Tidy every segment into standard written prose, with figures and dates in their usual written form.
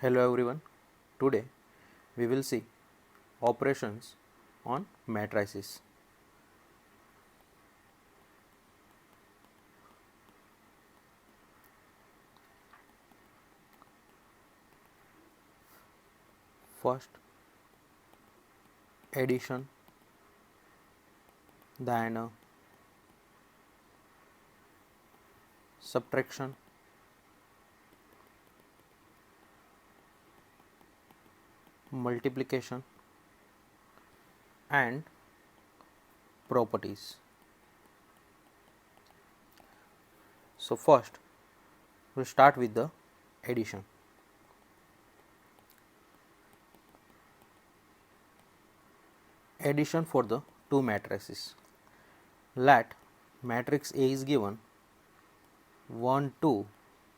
Hello everyone. Today we will see operations on matrices. First, addition, then subtraction, multiplication and properties. So first we'll start with the addition. Addition for the two matrices. Let matrix A is given 1, 2,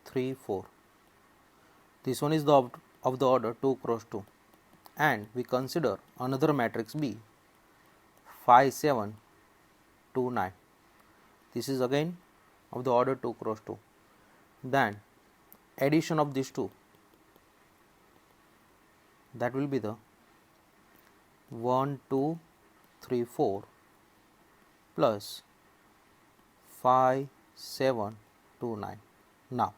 3, 4. This one is of the order 2 cross 2, and we consider another matrix B 5, 7, 2, 9. This is again of the order 2 cross 2. Then addition of these two, that will be the 1, 2, 3, 4 plus 5, 7, 2, 9. Now,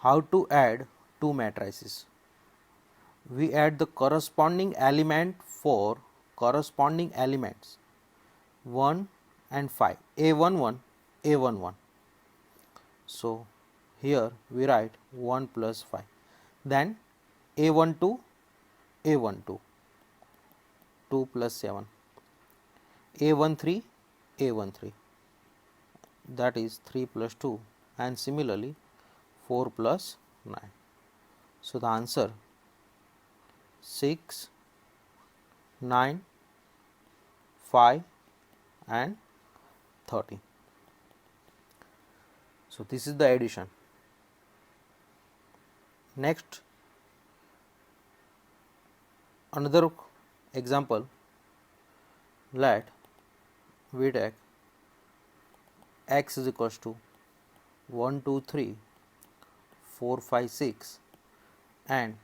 how to add two matrices? We add the corresponding element for corresponding elements 1 and 5, A11, A11. So here we write 1 plus 5. Then A12, A12, 2 plus 7, A13, A13, that is 3 plus 2, and similarly 4 plus 9. So the answer 6, 9, 5 and 30. So this is the addition. Next, another example. Let we take x is equals to 1, 2, 3, 4, 5, 6 and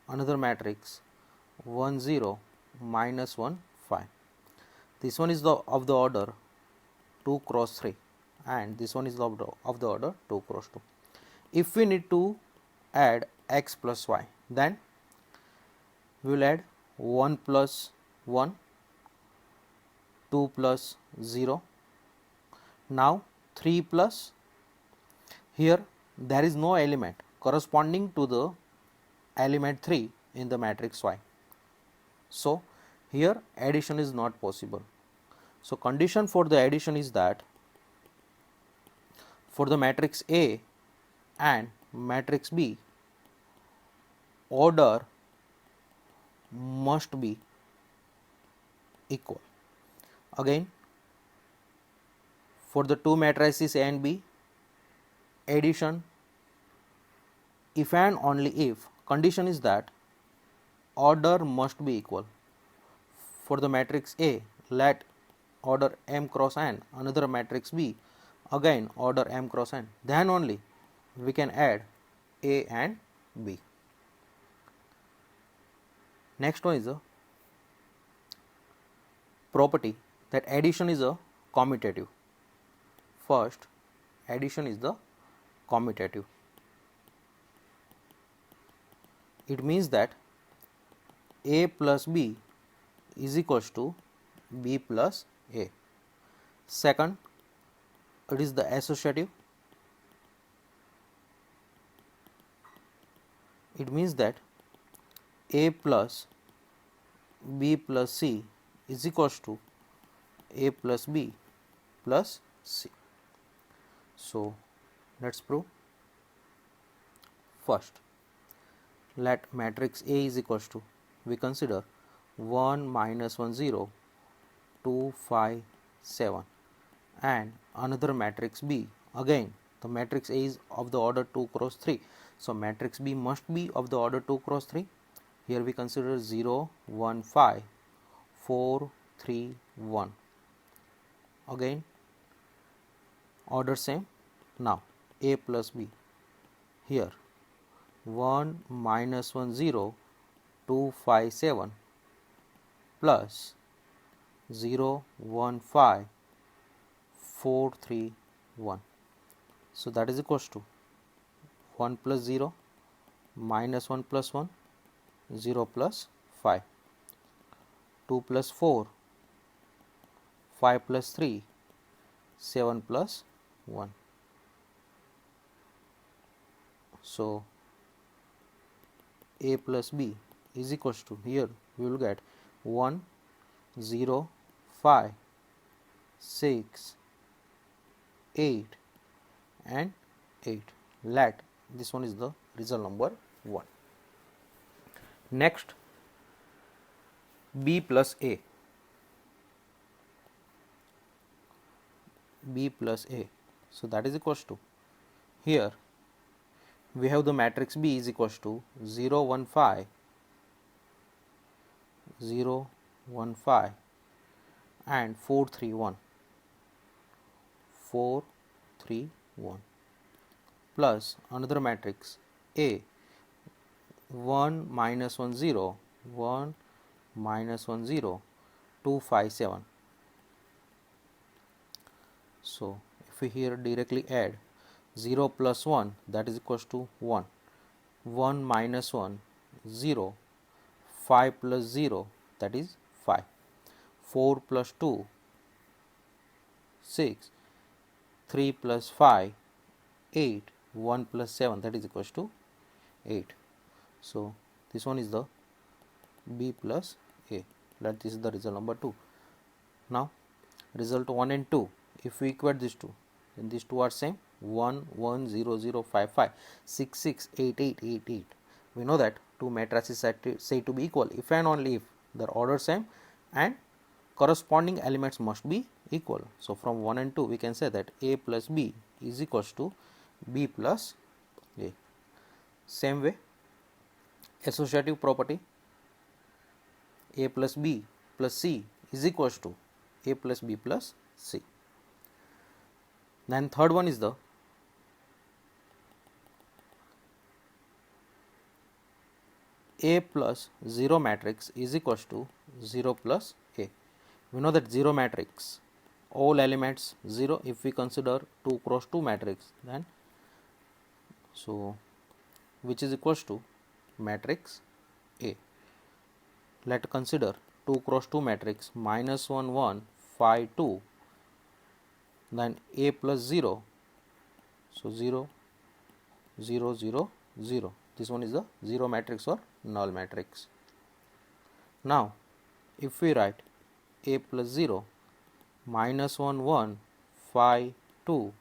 another matrix 1, 0, minus 1, 5. This one is of the order 2 cross 3 and this one is of the order 2 cross 2. If we need to add x plus y, then we will add 1 plus 1, 2 plus 0, now 3 plus, here there is no element corresponding to the element 3 in the matrix Y. So here addition is not possible. So condition for the addition is that for the matrix A and matrix B, order must be equal. Again, for the two matrices A and B, addition, if and only if, condition is that order must be equal. For the matrix A, let order m cross n, another matrix B, again order m cross n, then only we can add A and B. Next one is a property that addition is a commutative. First, addition is the commutative. It means that A plus B is equals to B plus A. Second, it is the associative. It means that A plus B plus C is equals to A plus B plus C. So let's prove. First, let matrix A is equals to, we consider 1, minus 1, 0, 2, 5, 7 and another matrix B, again the matrix A is of the order 2 cross 3. So matrix B must be of the order 2 cross 3. Here we consider 0, 1, 5, 4, 3, 1. Again order same. Now A plus B, here 1 minus 1 0 2 5 7 plus 0 1 5 4 3 1. So that is equals to 1 plus 0 minus 1 plus 1 0 plus 5, 2 plus 4 5 plus 3 7 plus 1. So a plus b is equals to, here we will get 1 0 5 6 8 and 8. Let this one is the result number 1. Next, b plus a. B plus a. So that is equals to, here we have the matrix B is equals to 0 1 5 0 1 5 and 4 3 1 4 3 1 plus another matrix A 1 minus 1 0 1 minus 1 0 2 5 7. So if we here directly add 0 plus 1, that is equals to 1, 1 minus 1 0, 5 plus 0, that is 5, 4 plus 2 6, 3 plus 5 8, 1 plus 7, that is equals to 8. So this one is the B plus A. That this is the result number 2. Now result 1 and 2, if we equate these two, then these two are same, 1 1 0 0 5 5 6 6 8 8 8 8. We know that two matrices are said to be equal if and only if their order same and corresponding elements must be equal. So from 1 and 2 we can say that A plus B is equals to B plus A. Same way, associative property, A plus B plus C is equals to A plus B plus C. Then third one is the A plus 0 matrix is equals to 0 plus A. We know that 0 matrix, all elements 0 if we consider 2 cross 2 matrix, then so which is equals to matrix A. Let us consider 2 cross 2 matrix minus 1 1 5 2, then A plus 0, so 0 0 0 0. This one is the 0 matrix or null matrix. Now if we write A plus 0 minus 1 1 5 2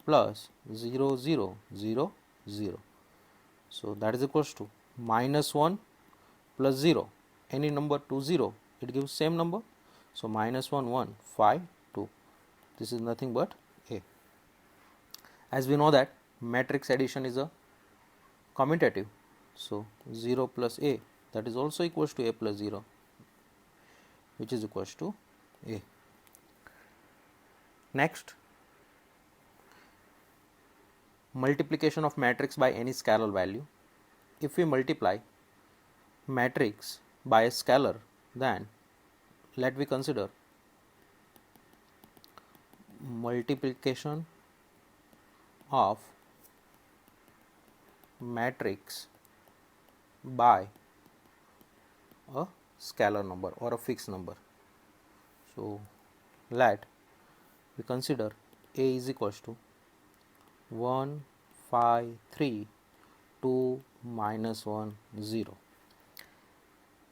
plus 0 0 0 0, so that is equals to minus 1 plus 0, any number to 0 it gives same number, so minus 1 1 5 2, this is nothing but A. As we know that matrix addition is a commutative, so 0 plus A, that is also equals to A plus 0, which is equals to A. Next, multiplication of matrix by any scalar value. If we multiply matrix by a scalar, then let we consider multiplication of matrix by a scalar number or a fixed number. So let we consider A is equals to 1 5 3 2 minus 1 0.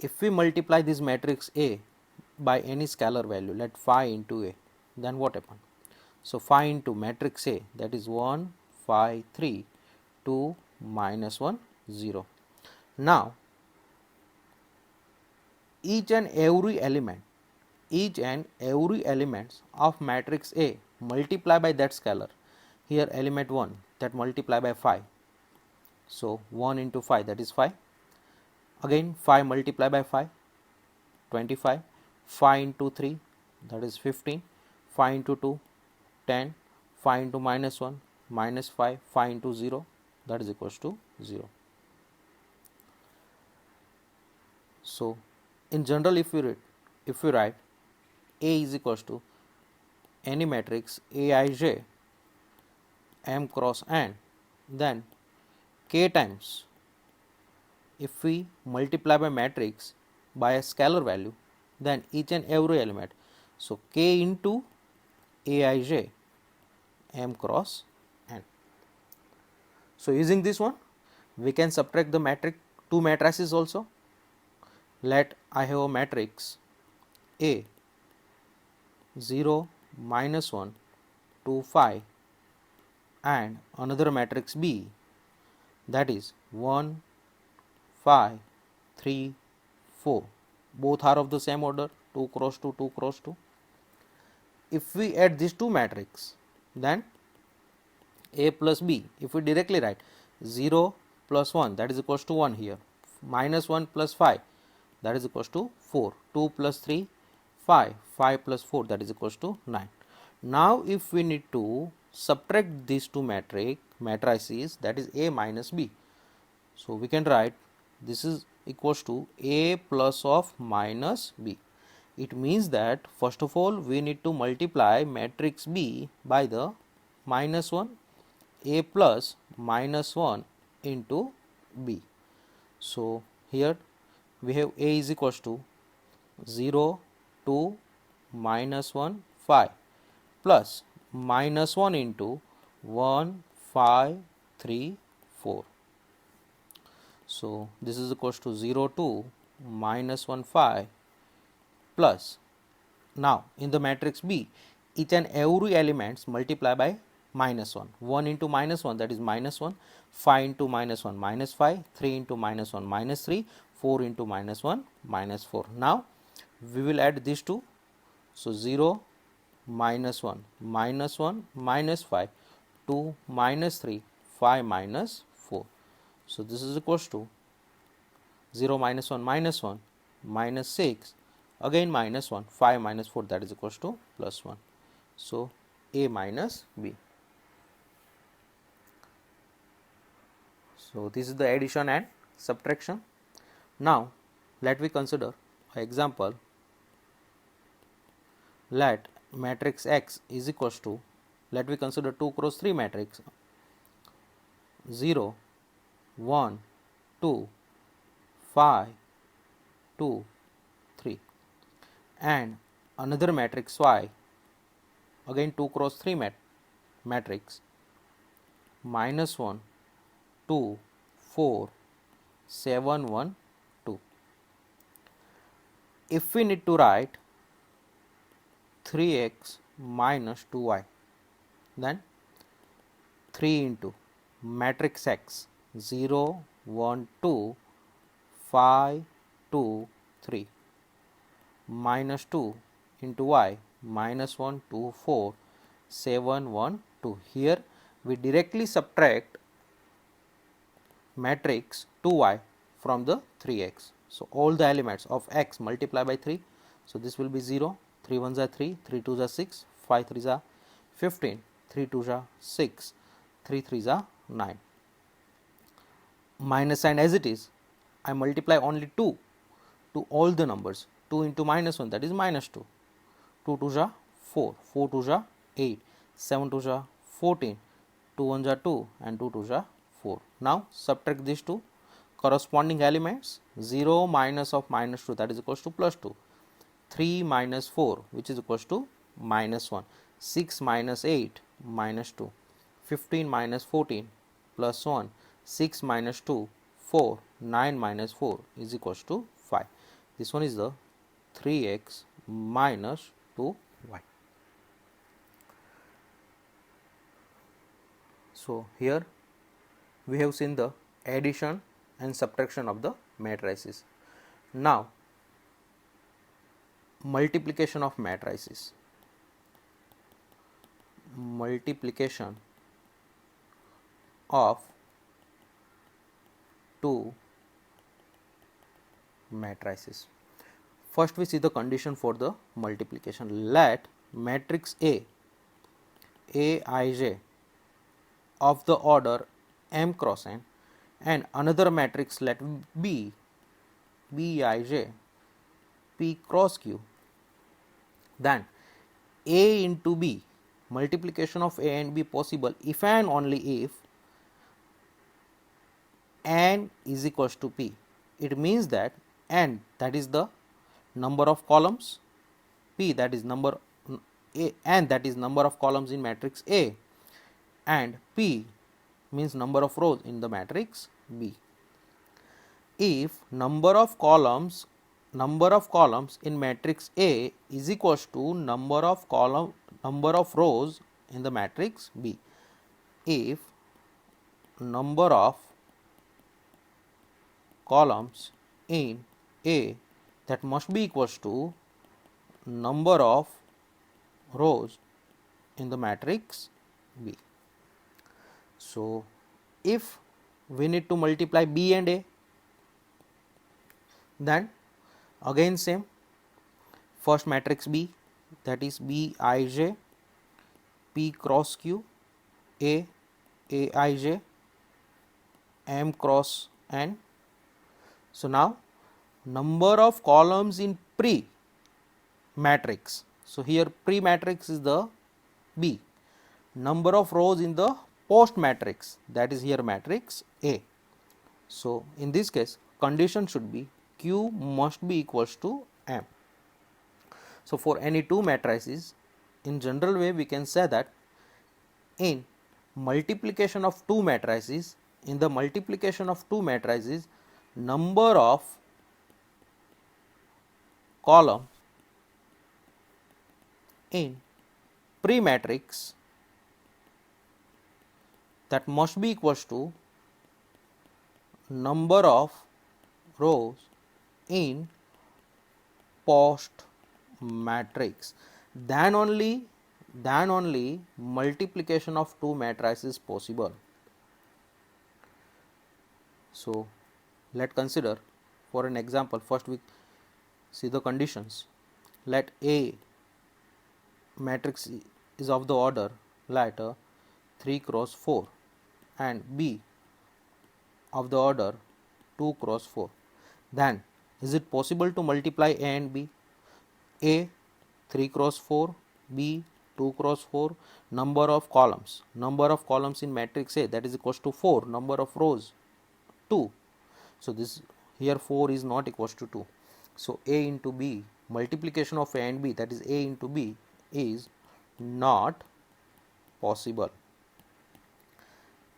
If we multiply this matrix A by any scalar value, let phi into A, then what happen? So phi into matrix A, that is 1 5 3 2 minus 1 0. Now each and every element of matrix A multiply by that scalar. Here element 1, that multiply by 5, so 1 into 5, that is 5. Again 5 multiply by 5, 25, 5 into 3, that is 15, 5 into 2, 10, 5 into minus 1, minus 5, 5 into 0, that is equals to 0. So in general, if we write A is equals to any matrix Aij m cross n, then k times, if we multiply by matrix by a scalar value, then each and every element, so k into Aij m cross n. So using this one, we can subtract the matrix, two matrices also. Let I have a matrix A 0 minus 1 2 5 and another matrix B, that is 1 5 3 4, both are of the same order, 2 cross 2 2 cross 2. If we add these two matrices, then A plus B, if we directly write 0 plus 1, that is equals to 1 here, minus 1 plus 5, that is equals to 4, 2 plus 3 5, 5 plus 4, that is equals to 9. Now if we need to subtract these two matrices, that is A minus B, so we can write this is equals to A plus of minus B. It means that first of all we need to multiply matrix B by the minus 1, A plus minus 1 into B. So here we have A is equals to 0 2 minus 1 5 plus minus 1 into 1 5 3 4. So this is equals to 0 2 minus 1 5 plus, now in the matrix B, each and every elements multiply by minus 1, 1 into minus 1, that is minus 1, 5 into minus 1 minus 5, 3 into minus 1 minus 3, 4 into minus 1 minus 4. Now we will add these two, so 0 minus 1 minus 1 minus 5, 2 minus 3, 5 minus 4. So this is equals to 0 minus 1 minus 6, again minus 1, 5 minus 4, that is equals to plus 1. So A minus B. So this is the addition and subtraction. Now let we consider an example. Let matrix X is equals to, let we consider 2 cross 3 matrix 0 1 2 5 2 3 and another matrix Y, again 2 cross 3 matrix minus 1 2 4 7 1 2. If we need to write 3x minus 2y, then 3 into matrix X 0 1 2 5 2 3 minus 2 into y minus 1 2 4 7 1 2. Here we directly subtract matrix 2y from the 3x. So all the elements of x multiply by 3. So this will be 0, 3 1s are 3, 3 2s are 6, 5 3s are 15, 3 2s are 6, 3 3s are 9. Minus sign as it is, I multiply only 2 to all the numbers. 2 into minus 1, that is minus 2, 2 2s are 4, 4 2s are 8, 7 2s are 14, 2 1s are 2 and 2 2s are 4. Now subtract these two corresponding elements. 0 minus of minus 2, that is equals to plus 2, 3 minus 4, which is equals to minus 1, 6 minus 8 minus 2, 15 minus 14 plus 1, 6 minus 2 4, 9 minus 4 is equals to 5. This one is the 3x minus 2y. So here we have seen the addition and subtraction of the matrices. Now multiplication of matrices. Multiplication of two matrices. First we see the condition for the multiplication. Let matrix Aij of the order m cross n and another matrix let B Bij P cross Q, then A into B, multiplication of A and B possible if and only if n is equals to P. It means that n, that is the number of columns, P, that is number A, n, that is number of columns in matrix A, and P means number of rows in the matrix B. If number of columns in matrix A is equals to number of rows in the matrix B. If number of columns in A, that must be equals to number of rows in the matrix B. So, if we need to multiply B and A, then again same, first matrix B, that is Bij P cross Q, A Aij M cross N. So, now number of columns in pre matrix. So, here pre matrix is the B, number of rows in the post matrix, that is here matrix A. So, in this case condition should be Q must be equals to M. So, for any two matrices, in general way we can say that in multiplication of two matrices, number of columns in pre matrix, that must be equals to number of rows in post matrix, then only multiplication of two matrices possible. So, let consider for an example. First we see the conditions. Let A matrix is of the order, let 3 cross 4 and B of the order 2 cross 4. Then is it possible to multiply A and B? A 3 cross 4, B 2 cross 4, number of columns in matrix A, that is equals to 4, number of rows 2. So, this here 4 is not equals to 2. So, A into B, multiplication of A and B, that is A into B, is not possible.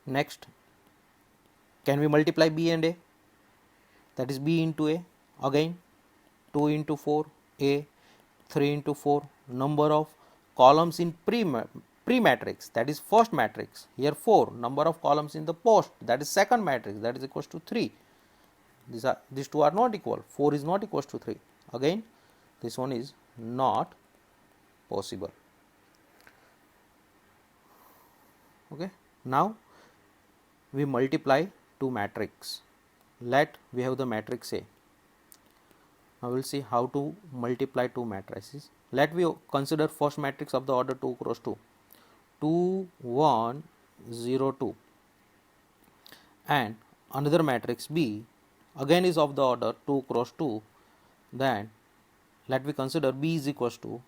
Next, can we multiply B and A? That is B into A, again 2 into 4 A, 3 into 4, number of columns in pre matrix, that is first matrix, here 4, number of columns in the post, that is second matrix, that is equals to 3. These two are not equal, 4 is not equals to 3, again this one is not possible. Okay. Now we multiply two matrix. Let we have the matrix A. Now we will see how to multiply two matrices. Let we consider first matrix of the order 2 cross 2, 2 1 0 2, and another matrix B again is of the order 2 cross 2. Then let we consider B is equals to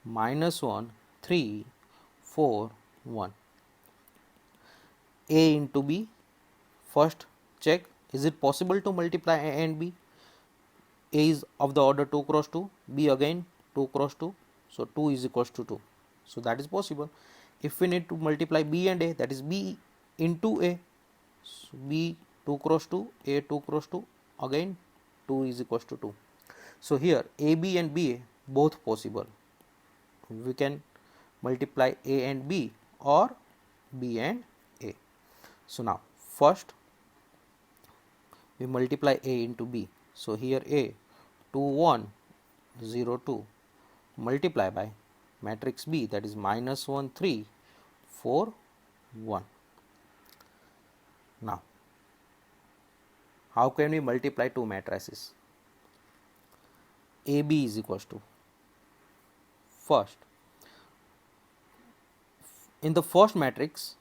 -1 3 4 1. A into B, first check, is it possible to multiply A and B? A is of the order 2 cross 2, B again 2 cross 2, so 2 is equals to 2. So, that is possible. If we need to multiply B and A, that is B into A, so B 2 cross 2, A 2 cross 2, again 2 is equals to 2. So, here AB and BA both possible. We can multiply A and B or B and A. So, now first we multiply A into B. So, here A 2 1 0 2 multiply by matrix B, that is -1 3 4 1. Now, how can we multiply two matrices? AB is equals to, first in the first matrix,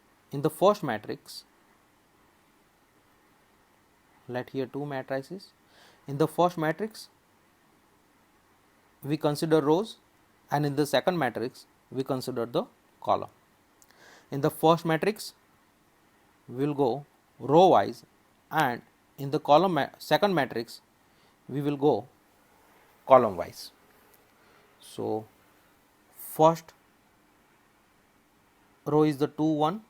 let here two matrices. In the first matrix we consider rows, and in the second matrix we consider the column. In the first matrix we will go row wise, and in the second matrix we will go column wise. So, first row is the 2 1,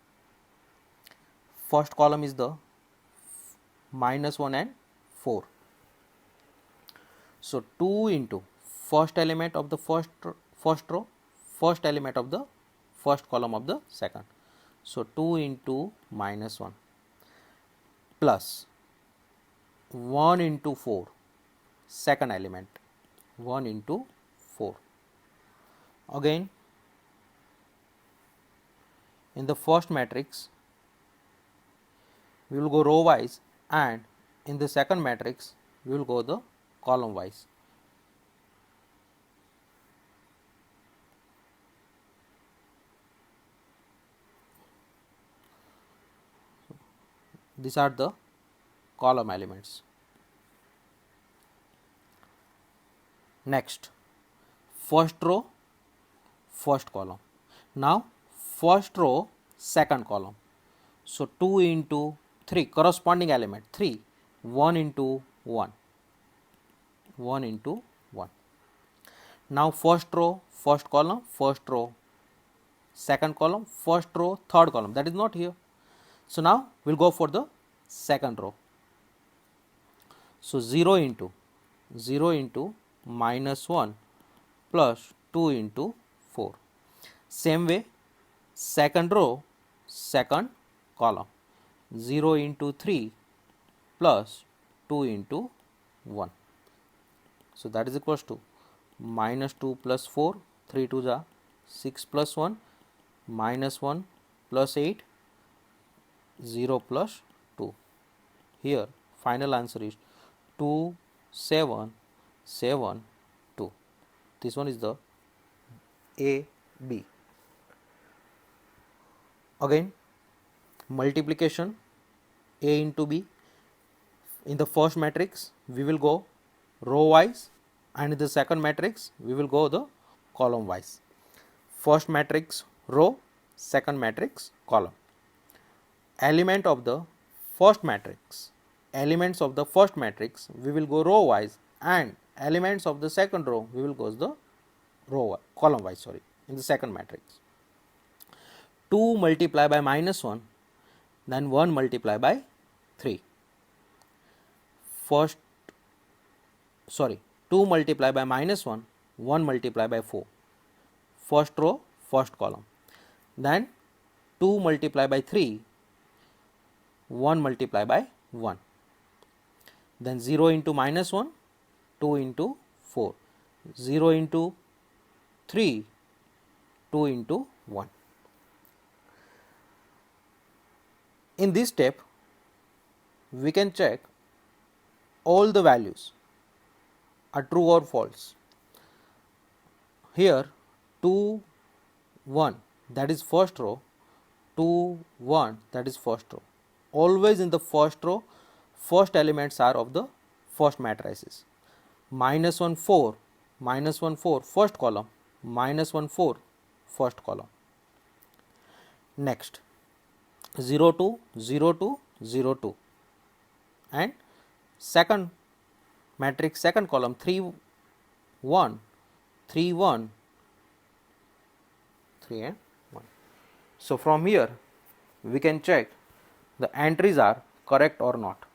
first column is the -1 and 4. So, 2 into first element of the first row, first element of the first column of the second. So, 2 into -1 plus 1 into 4, second element, 1 into 4. Again, in the first matrix we will go row wise, and in the second matrix we will go the column wise. These are the column elements. Next, first row, first column. Now, first row, second column. So, 2 into 3, corresponding element 3, 1 into 1, 1 into 1. Now, first row, first column, first row, second column, first row, third column, that is not here. So, now we will go for the second row. So, 0 into -1 plus 2 into 4. Same way, second row, second column, 0 into 3 plus 2 into 1. So, that is equals to -2 plus 4, 3 2s are 6 plus 1, -1 plus 8, 0 plus 2. Here final answer is 2 7 7 2. This one is the A B. Again, multiplication A into B. In the first matrix we will go row wise, and in the second matrix we will go the column wise. First matrix row, second matrix column. Element of the first matrix, elements of the first matrix we will go row wise, and elements of the second row we will go the column wise, in the second matrix. 2 multiplied by -1, then 1 multiplied by 3. 2 multiplied by -1, 1 multiplied by 4. First row, first column. Then 2 multiplied by 3, 1 multiplied by 1. Then 0 into -1, 2 into 4. 0 into 3, 2 into 1. In this step, we can check all the values are true or false. Here 2 1, that is first row, 2 1, that is first row. Always in the first row, first elements are of the first matrices. -1 4, -1 4, first column, -1 4, first column. Next, 0 2 0 2 0 2, and second matrix, second column, 3 1 3 1 3 and 1. So, from here we can check the entries are correct or not.